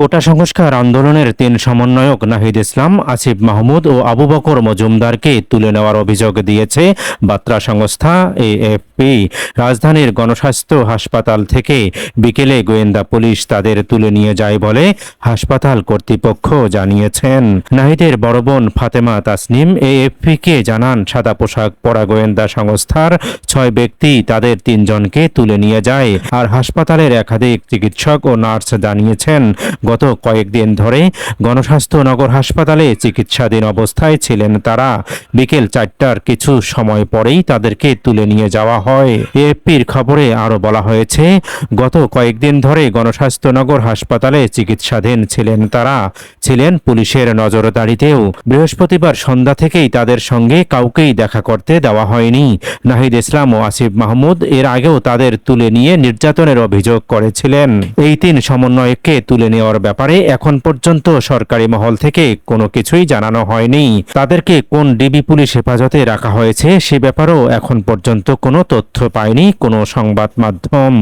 কোটা সংস্কার আন্দোলনের ৩ সমন্বয়ক নাহিদ ইসলাম, আসিফ মাহমুদ ও আবু বকর মজুমদারকে তুলে নেওয়ার অভিযোগ দিয়েছে বার্তা সংস্থা এএফপি। রাজধানীর গণস্বাস্থ্য হাসপাতাল থেকে বিকেলে গোয়েন্দা পুলিশ তাদের তুলে নিয়ে যায় বলে হাসপাতাল কর্তৃপক্ষ জানিয়েছেন। নাহিদের বড় বোন ফাতেমা তাসনিম এএফপিকে জানান, সাদা পোশাক পরা গোয়েন্দা সংস্থার ৬ ব্যক্তি তাদের ৩ জনকে তুলে নিয়ে যায়। আর হাসপাতালের একাধিক চিকিৎসক ও নার্স জানিয়েছেন, গত কয়েকদিন ধরে গণস্বাস্থ্য নগর হাসপাতালে চিকিৎসাধীন অবস্থায় ছিলেন তারা। বিকেল ৪টার কিছু সময় পরেই তাদেরকে তুলে নিয়ে যাওয়া হয়। এএফপির খবরে আরও বলা হয়েছে, গত কয়েকদিন ধরে গণস্বাস্থ্য নগর হাসপাতালে চিকিৎসাধীন ছিলেন তারা, ছিলেন পুলিশের নজরদারিতেও। বৃহস্পতিবার সন্ধ্যা থেকেই তাদের সঙ্গে কাউকেই দেখা করতে দেওয়া হয়নি। নাহিদ ইসলাম ও আসিফ মাহমুদ এর আগেও তাদের তুলে নিয়ে নির্যাতনের অভিযোগ করেছিলেন। এই ৩ সমন্বয়ককে তুলে নেওয়ার ব্যাপারে এখন পর্যন্ত সরকারি মহল থেকে কোনো কিছুই জানানো হয়নি। তাদেরকে কোন ডিবি পুলিশ হেফাজতে রাখা হয়েছে সে ব্যাপারেও এখন পর্যন্ত কোনো তথ্য পায়নি কোনো সংবাদ মাধ্যম।